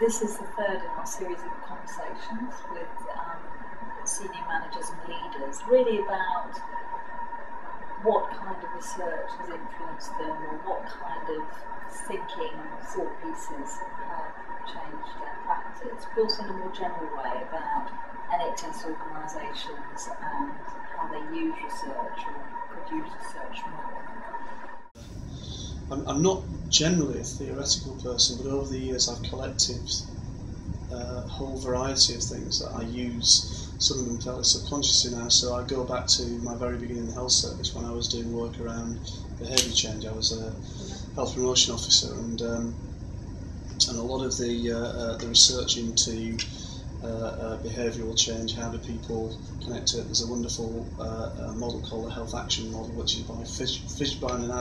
This is the third in our series of conversations with senior managers and leaders, really about what kind of research has influenced them, or what kind of thinking, thought pieces have changed their practice, but also in a more general way about NHS organisations and how they use research or produce research more. I'm not generally a theoretical person, but over the years I've collected a whole variety of things that I use, some of them fairly subconsciously now. So I go back to my very beginning in the health service when I was doing work around behaviour change. I was a health promotion officer, and a lot of the research into behavioural change, how do people connect to it. There's a wonderful model called the Health Action Model, which is by Fishbein and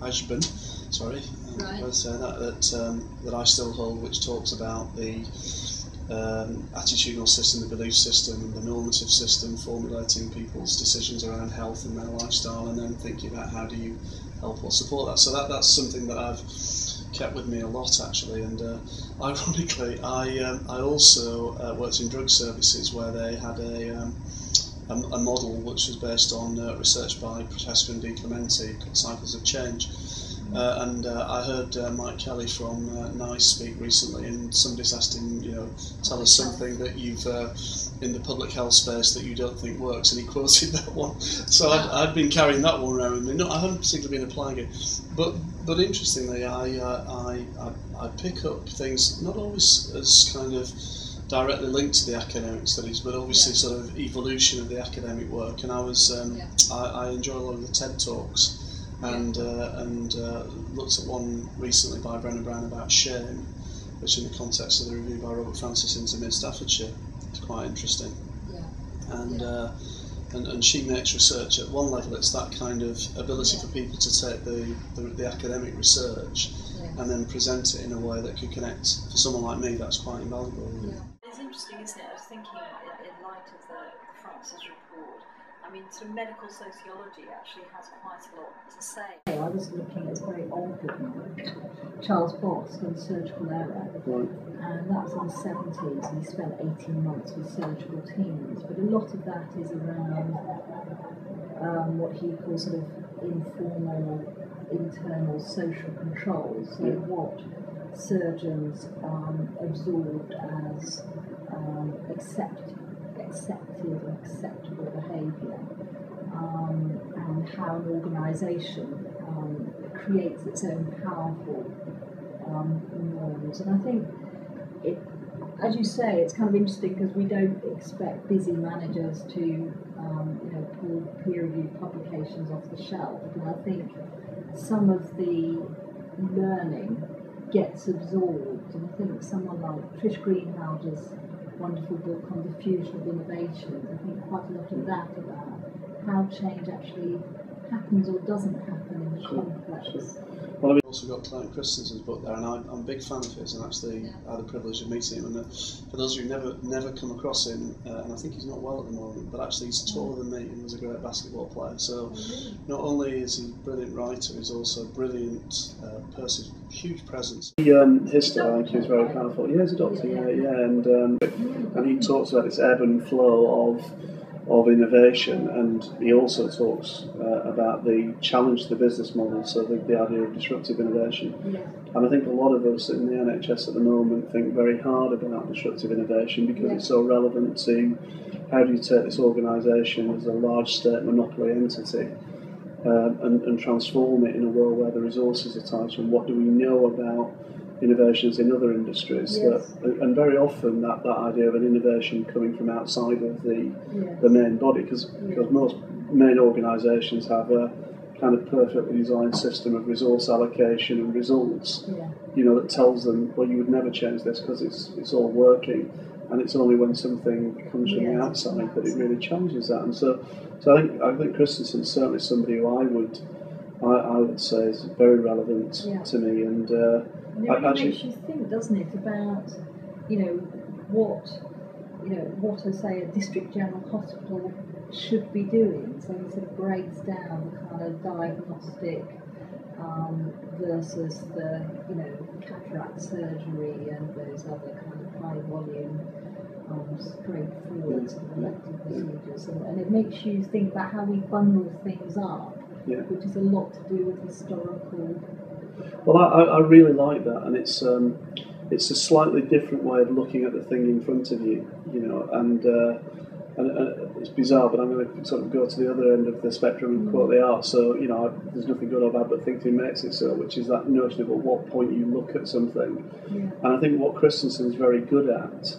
Ashburn, sorry, Right. that I still hold, which talks about the attitudinal system, the belief system, the normative system, formulating people's decisions around health and their lifestyle, and then thinking about how do you help or support that. So that's something that I've kept with me a lot, actually. And ironically, I also worked in drug services where they had a model which was based on research by Professor Di Clementi called Cycles of Change. And I heard Mike Kelly from NICE speak recently, and somebody's asked him, tell us something that you've in the public health space that you don't think works, and he quoted that one. So I'd been carrying that one around with me. No, I haven't particularly been applying it, but interestingly, I pick up things not always as kind of directly linked to the academic studies, but obviously sort of evolution of the academic work. And I was I enjoy a lot of the TED Talks. And looked at one recently by Brennan Brown about shame, which in the context of the review by Robert Francis into Mid-Staffordshire is quite interesting. And she makes research at one level. It's that kind of ability for people to take the academic research and then present it in a way that could connect. For someone like me, that's quite invaluable. It's interesting, isn't it? I was thinking in light of the Francis report, I mean, sort of medical sociology actually has quite a lot to say. I was looking at a very old book, Charles Bost on surgical error, and that was in the 70s, and he spent 18 months with surgical teams, but a lot of that is around what he calls sort of informal, internal social controls, so what surgeons absorbed as accepted and acceptable behaviour, and how an organisation creates its own powerful norms. And I think, as you say, it's kind of interesting because we don't expect busy managers to pull peer-reviewed publications off the shelf, and I think some of the learning gets absorbed, and I think someone like Trish Greenhalgh's wonderful book on diffusion of innovation, I think quite a lot of that about how change actually happens or doesn't happen in the complex. Well, we've also got Clayton Christensen's book there, and I'm a big fan of his, and actually I had the privilege of meeting him. And for those of you who never come across him, and I think he's not well at the moment, but actually he's taller than me and was a great basketball player. So not only is he a brilliant writer, he's also a brilliant person, huge presence. His stuff, I think, is very powerful. Yeah, he's a doctor, and he talks about this ebb and flow of innovation, and he also talks about the challenge to the business model, so the idea of disruptive innovation. And I think a lot of us in the NHS at the moment think very hard about disruptive innovation because it's so relevant to how do you take this organisation as a large state monopoly entity and transform it in a world where the resources are tight, and what do we know about innovations in other industries, and very often that idea of an innovation coming from outside of the main body, because most main organisations have a kind of perfectly designed system of resource allocation and results, that tells them, well, you would never change this because it's all working, and it's only when something comes from the outside that it really challenges that. And so I think Christensen's certainly somebody who I would say is very relevant to me, and it really makes you think, doesn't it, about what I say a district general hospital should be doing. So it sort of breaks down the kind of diagnostic versus the, cataract surgery and those other kind of high volume, straightforward sort of elective procedures. And it makes you think about how we bundle things up, which is a lot to do with historical. Well, I really like that, and it's a slightly different way of looking at the thing in front of you, and it's bizarre, but I'm going to sort of go to the other end of the spectrum and quote the art. So, there's nothing good or bad, but thinking makes it so, which is that notion of at what point you look at something. Yeah. And I think what Christensen's very good at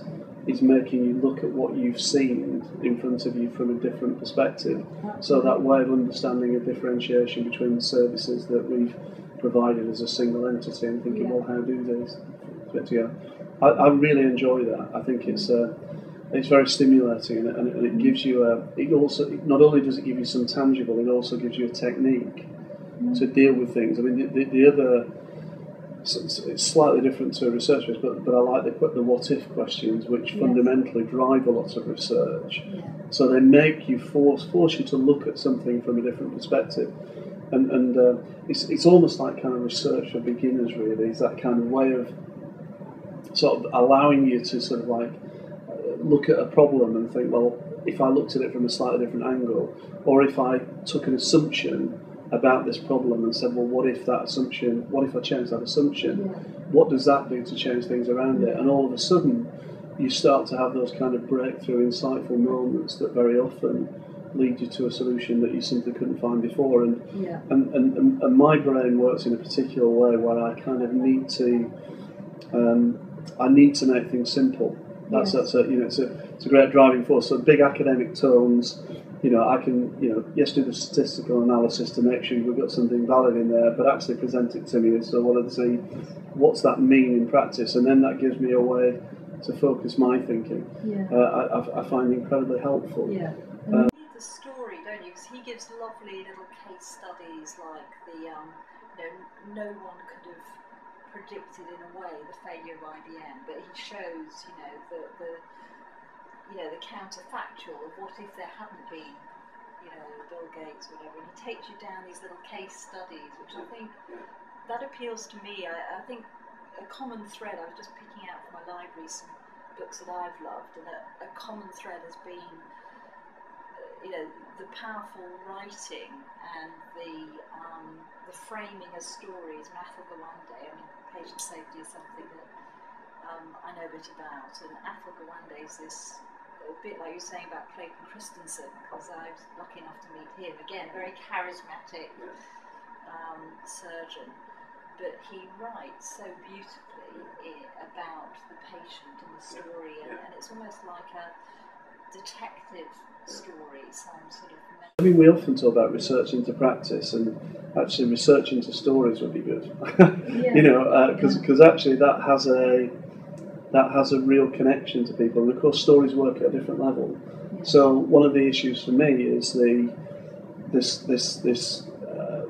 is making you look at what you've seen in front of you from a different perspective. So that way of understanding a differentiation between the services that we've provided as a single entity and thinking, well, how do these fit together? I really enjoy that. I think it's very stimulating, and it gives you it also, not only does it give you some tangible, it also gives you a technique to deal with things. I mean, the other, it's slightly different to a research base, but I like the what if questions, which fundamentally drive a lot of research. So they make you force you to look at something from a different perspective, and it's almost like kind of research for beginners. Really, it's that kind of way of sort of allowing you to sort of like look at a problem and think, well, if I looked at it from a slightly different angle, or if I took an assumption about this problem and said, well, what if I change that assumption? What does that do to change things around it? And all of a sudden, you start to have those kind of breakthrough, insightful moments that very often lead you to a solution that you simply couldn't find before. And my brain works in a particular way where I kind of need to make things simple. That's it's a great driving force. So big academic tones, I can do the statistical analysis to make sure we've got something valid in there, but actually present it to me. So I want to see what's that mean in practice, and then that gives me a way to focus my thinking. I find incredibly helpful. You need the story, don't you? Because he gives lovely little case studies, like the no one could have predicted in a way the failure of IBM, but he shows the counterfactual of what if there hadn't been Bill Gates, whatever, and he takes you down these little case studies, which I think that appeals to me. I think a common thread, I was just picking out from my library some books that I've loved, and a common thread has been the powerful writing and the framing of stories. Athol Gawande, patient safety is something that I know a bit about, and Athol Gawande is this, a bit like you were saying about Clayton Christensen, because I was lucky enough to meet him, again, very charismatic surgeon, but he writes so beautifully about the patient and the story, and it's almost like a detective story, some sort of... I mean, we often talk about research into practice, and actually research into stories would be good. Because actually that has a real connection to people, and of course stories work at a different level. So one of the issues for me is this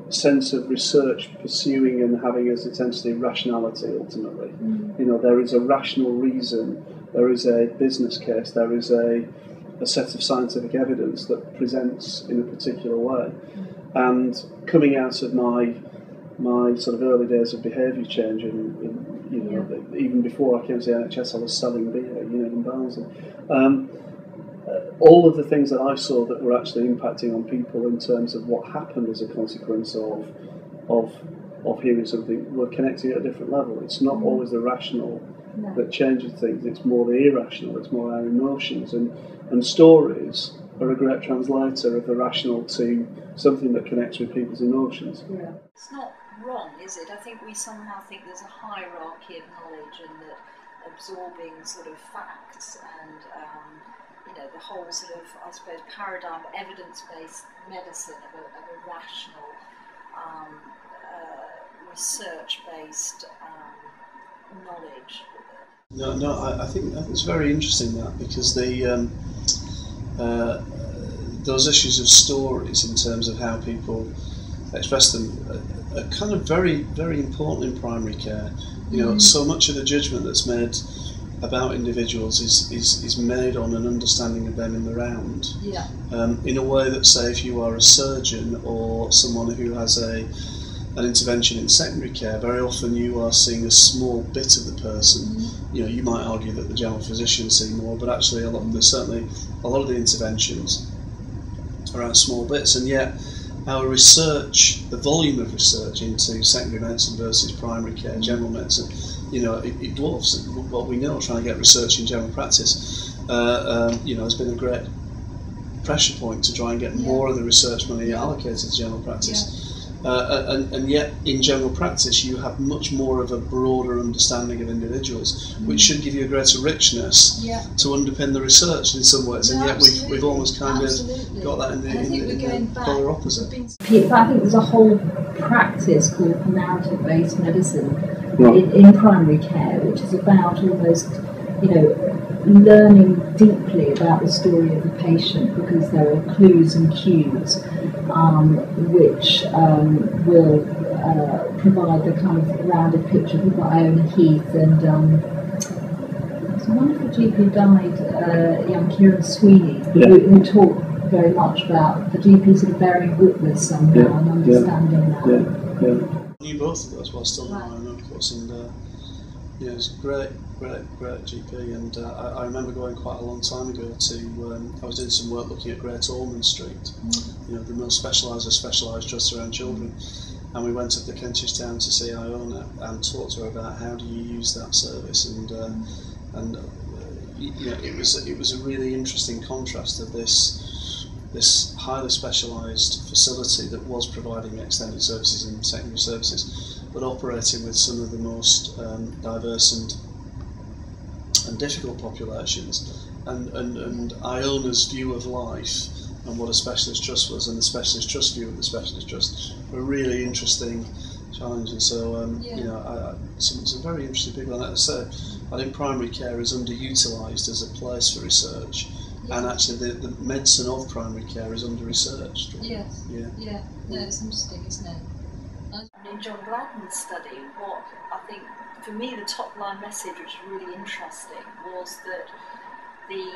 sense of research pursuing and having as its entity rationality ultimately. There is a rational reason, there is a business case, there is a set of scientific evidence that presents in a particular way. And coming out of my sort of early days of behaviour change, even before I came to the NHS, I was selling beer, in Barnsley. All of the things that I saw that were actually impacting on people in terms of what happened as a consequence of hearing something were connecting at a different level. It's not always the rational that changes things, it's more the irrational, it's more our emotions. And stories are a great translator of the rational to something that connects with people's emotions. It's not wrong, is it? I think we somehow think there's a hierarchy of knowledge, and that absorbing sort of facts and the whole sort of, I suppose, paradigm of evidence-based medicine, of a rational, research-based knowledge. No, I think it's very interesting that, because those issues of stories in terms of how people express them are kind of very, very important in primary care. So much of the judgment that's made about individuals is made on an understanding of them in the round. In a way that, say, if you are a surgeon or someone who has a an intervention in secondary care, very often you are seeing a small bit of the person. You know, you might argue that the general physician see more, but actually certainly a lot of the interventions are around small bits, and yet our research, the volume of research into secondary medicine versus primary care, general medicine, you know, it dwarfs what we know. Trying to get research in general practice, you know, has been a great pressure point to try and get more of the research money allocated to general practice. And yet in general practice you have much more of a broader understanding of individuals, which should give you a greater richness to underpin the research in some ways, and yet we've almost kind of got that in the polar opposite. I think there's a whole practice called narrative-based medicine in primary care, which is about almost, you know, learning deeply about the story of the patient, because there are clues and cues which will provide the kind of rounded picture. We've got Iona Heath, and there's a wonderful GP who died, young Kieran Sweeney, who talked very much about the GP sort of bearing witness somehow and understanding that. I knew both of those while still in Iona, of course, and yeah, it was great GP, and I remember going quite a long time ago to, I was doing some work looking at Great Ormond Street, you know, the most specialised trusts around children, and we went up to Kentish Town to see Iona and talked to her about how do you use that service, and you know, it was a really interesting contrast of this highly specialised facility that was providing extended services and secondary services, but operating with some of the most diverse and difficult populations, and Iona's view of life and what a specialist trust was, and the specialist trust view of the specialist trust, were a really interesting challenge. And so you know, some very interesting people. And as I say, I think primary care is underutilised as a place for research, and actually the medicine of primary care is under-researched. Yes. Yeah. No, it's interesting, isn't it? In John Gladden's study, what I think, for me, the top-line message, which is really interesting, was that the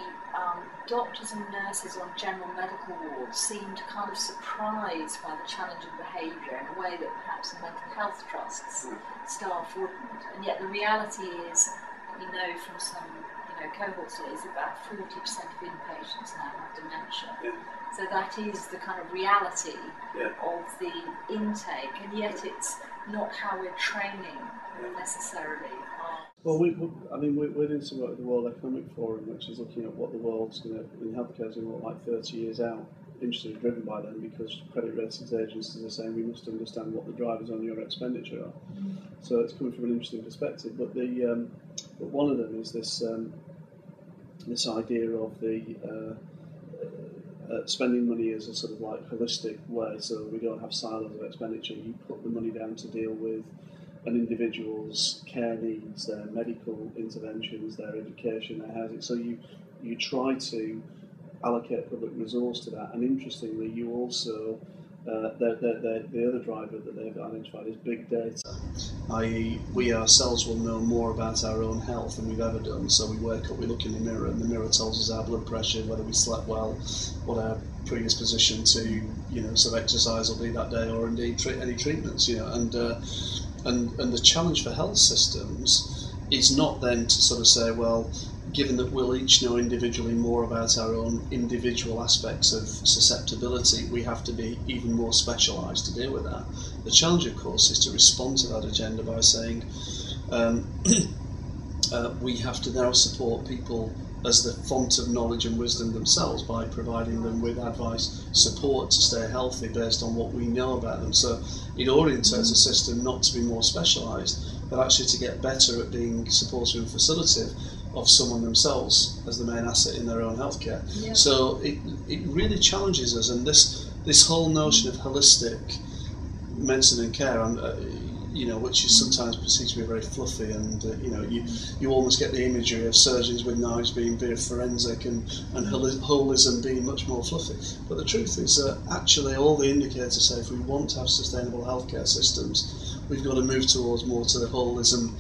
doctors and nurses on general medical wards seemed kind of surprised by the challenging behaviour in a way that perhaps the mental health trusts staff wouldn't. And yet the reality is, we know from some cohort studies, about 40% of inpatients now have dementia. So that is the kind of reality of the intake, and yet it's not how we're training necessarily. Well, we're doing some work with the World Economic Forum, which is looking at what the world's going to, in healthcare, is going to look like 30 years out. Interestingly driven by them, because credit ratings agencies are saying we must understand what the drivers on your expenditure are. So it's coming from an interesting perspective. But but one of them is this idea of the spending money as a sort of like holistic way, so we don't have silos of expenditure. You put the money down to deal with an individual's care needs, their medical interventions, their education, their housing. So you try to allocate public resource to that. And interestingly, you also the other driver that they've identified is big data, i.e. we ourselves will know more about our own health than we've ever done. So we wake up, we look in the mirror, and the mirror tells us our blood pressure, whether we slept well, what our predisposition to sort of exercise will be that day, or indeed any treatments. And the challenge for health systems is not then to sort of say, well, given that we'll each know individually more about our own individual aspects of susceptibility, we have to be even more specialised to deal with that. The challenge, of course, is to respond to that agenda by saying we have to now support people as the font of knowledge and wisdom themselves by providing them with advice, support to stay healthy based on what we know about them. So it orientates a system not to be more specialised, but actually to get better at being supportive and facilitative of someone themselves as the main asset in their own healthcare. Yeah. So it really challenges us, and this whole notion of holistic medicine and care, which is sometimes perceived to be very fluffy, and you almost get the imagery of surgeons with knives being very forensic and holism being much more fluffy. But the truth is that actually all the indicators say if we want to have sustainable healthcare systems, we've got to move towards more to the holism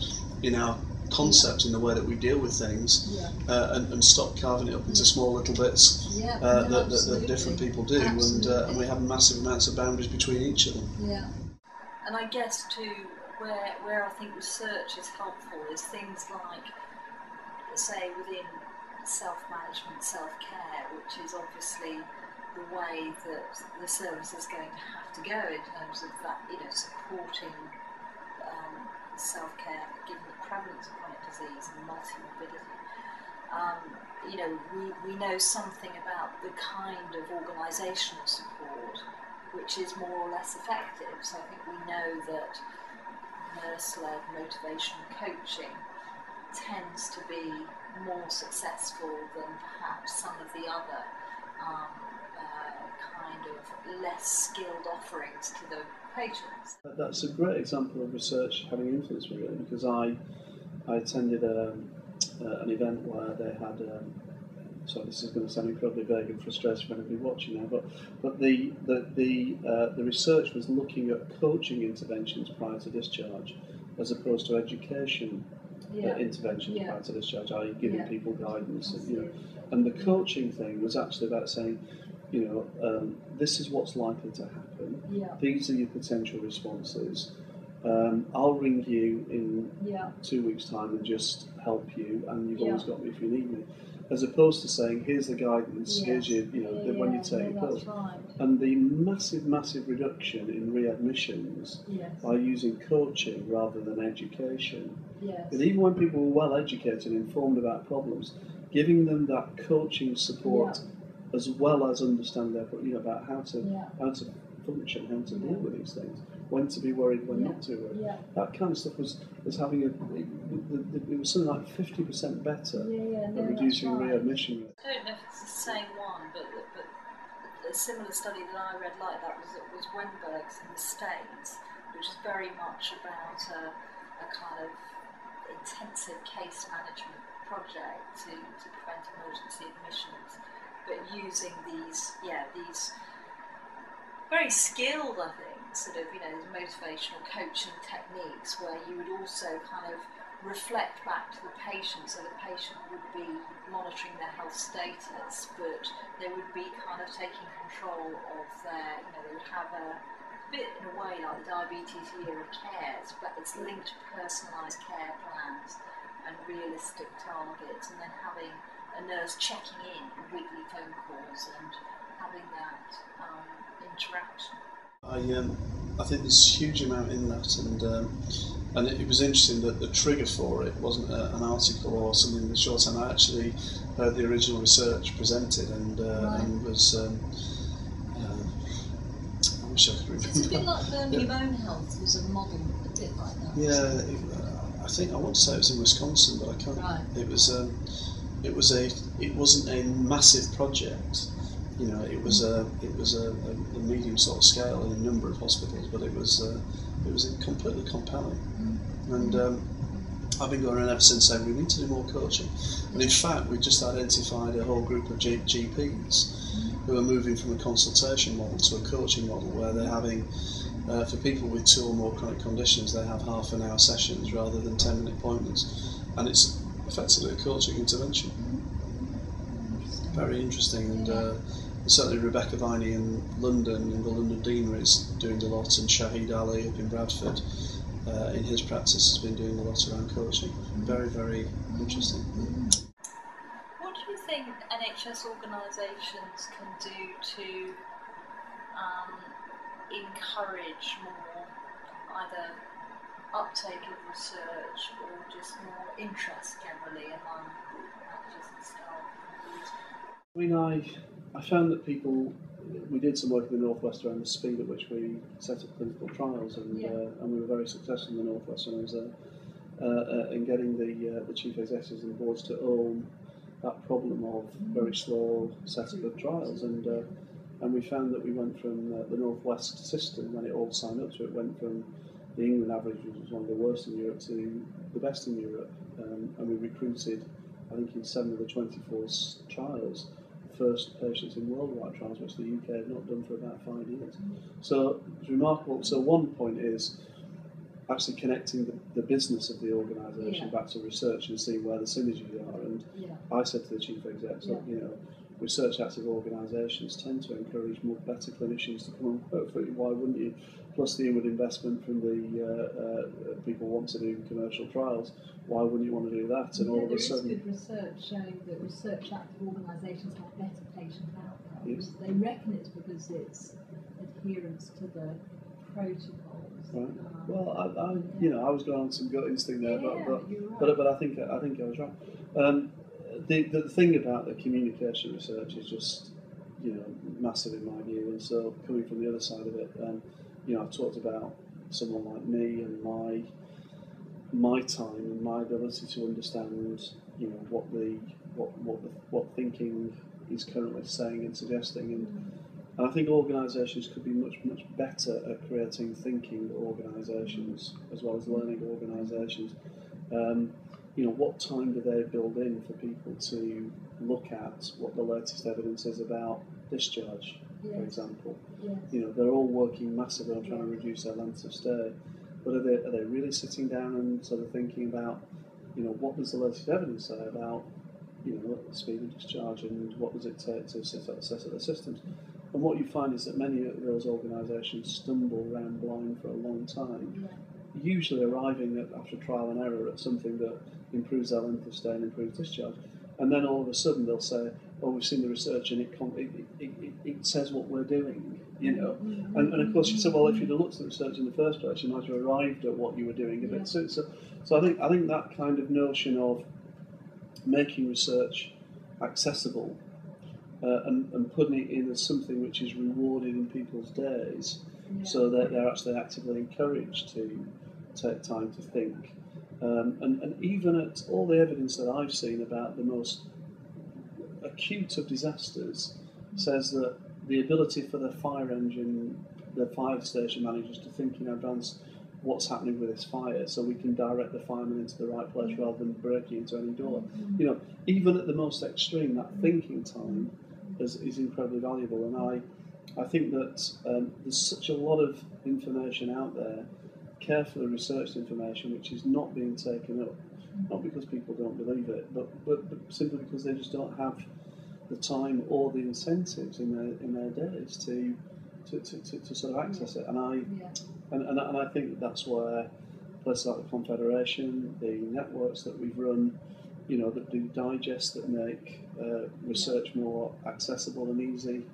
in our concept, in the way that we deal with things, and stop carving it up into small little bits that different people do, and we have massive amounts of boundaries between each of them. Yeah. And I guess too, where I think research is helpful is things like, say, within self-management, self-care, which is obviously the way that the service is going to have to go in terms of that, supporting self-care, given the prevalence of chronic disease and multi-morbidity. We know something about the kind of organisational support which is more or less effective. So I think we know that nurse-led motivational coaching tends to be more successful than perhaps some of the other kind of less skilled offerings to the patients. That's a great example of research having influenced me, really, because I attended an event where they had. So this is going to sound incredibly vague and frustrating for anybody watching now, but the research was looking at coaching interventions prior to discharge, as opposed to education interventions prior to discharge, i.e. giving people guidance. And the coaching thing was actually about saying, this is what's likely to happen. These are your potential responses. I'll ring you in 2 weeks' time and just help you, and you've always got me if you need me. As opposed to saying, here's the guidance, here's your, when you take your pills. Right. And the massive reduction in readmissions by using coaching rather than education. And even when people were well educated and informed about problems, giving them that coaching support as well as understand their, about how to function, how to deal with these things, when to be worried, when not to be worried. That kind of stuff was having it was something like 50% better at reducing readmission rate. I don't know if it's the same one, but a similar study that I read like that was Wenberg's in the States, which is very much about a kind of intensive case management project to prevent emergency admissions, but using these very skilled, I think, sort of, motivational coaching techniques where you would also kind of reflect back to the patient, so the patient would be monitoring their health status, but they would be kind of taking control of their, they would have a bit in a way like the diabetes year of cares, but it's linked to personalised care plans and realistic targets, and then having a nurse checking in with weekly phone calls and having that interaction. I think there's a huge amount in that, and it was interesting that the trigger for it wasn't an article or something in the short term. I actually heard the original research presented and was. I wish I could remember. It's a bit like Birmingham Own Health was a model a bit like that. Yeah, I think I want to say it was in Wisconsin, but I can't. Right. It wasn't a massive project. It was a medium sort of scale in a number of hospitals, but it was completely compelling. And I've been going around ever since saying we need to do more coaching. And in fact, we just identified a whole group of GPs who are moving from a consultation model to a coaching model, where they're having, for people with 2 or more chronic conditions, they have half-an-hour sessions rather than 10-minute appointments, and it's effectively a coaching intervention. Very interesting, and certainly Rebecca Viney in London, in the London Deanery, is doing a lot, and Shahid Ali up in Bradford, in his practice, has been doing a lot around coaching. Very, very interesting. What do you think NHS organisations can do to encourage more either uptake of research or just more interest generally among managers and staff? I mean, I found that we did some work in the Northwest around the speed at which we set up clinical trials, and we were very successful in the Northwest when I was there, in getting the chief executives and boards to own that problem of very slow setup of trials, and we found that we went from the Northwest system, when it all signed up to it, went from the England average, which was one of the worst in Europe, to the best in Europe, and we recruited, I think, in 7 of the 24 trials, first patients in worldwide trials, which the UK had not done for about 5 years. So it's remarkable. So one point is actually connecting the business of the organisation back to research and seeing where the synergies are. And I said to the chief exec, research active organisations tend to encourage better clinicians to come and work for you. Why wouldn't you? Plus the inward investment from the people who want to do commercial trials. Why wouldn't you want to do that? And all of a sudden, there is good research showing that research active organisations have better patient outcomes. Yes. They reckon it's because it's adherence to the protocols. Right. Well, I was going on some gut instinct there, but I think I was right. The thing about the communication research is just massive in my view, and so coming from the other side of it, I've talked about someone like me and my time and my ability to understand what thinking is currently saying and suggesting, and I think organisations could be much better at creating thinking organisations as well as learning organisations. What time do they build in for people to look at what the latest evidence is about discharge, for example? Yes. They're all working massively on trying to reduce their length of stay, but are they really sitting down and sort of thinking about, what does the latest evidence say about, the speed of discharge, and what does it take to assess the systems? And what you find is that many of those organisations stumble around blind for a long time, usually arriving after trial and error at something that improves their length of stay and improves discharge. And then all of a sudden they'll say, "Oh, we've seen the research and it says what we're doing," And of course you say, "Well, if you'd have looked at the research in the first place, you might have arrived at what you were doing a bit." So I think that kind of notion of making research accessible and putting it in as something which is rewarded in people's days, so that they're actually actively encouraged to take time to think. And even at all the evidence that I've seen about the most acute of disasters says that the ability for the fire station managers to think in advance what's happening with this fire, so we can direct the firemen into the right place rather than breaking into any door. Even at the most extreme, that thinking time is incredibly valuable. And I think that there's such a lot of information out there, carefully researched information, which is not being taken up, not because people don't believe it, but simply because they just don't have the time or the incentives in their days to sort of access it. And I think that's where places like the Confederation, the networks that we've run, that do digest, that make research more accessible and easy,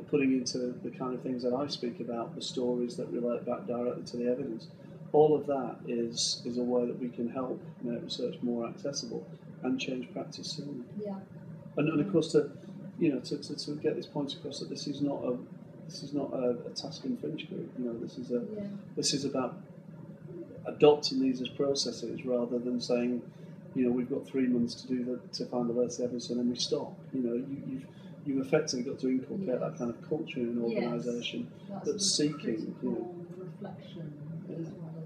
putting into the kind of things that I speak about, the stories that relate back directly to the evidence. All of that is a way that we can help make research more accessible and change practice soon. Yeah. And of course, to get this point across, that this is not a task and finish group. This is about adopting these as processes rather than saying, we've got 3 months to find the latest evidence and then we stop. You've effectively got to inculcate that kind of culture in an organisation that's seeking. Reflection as well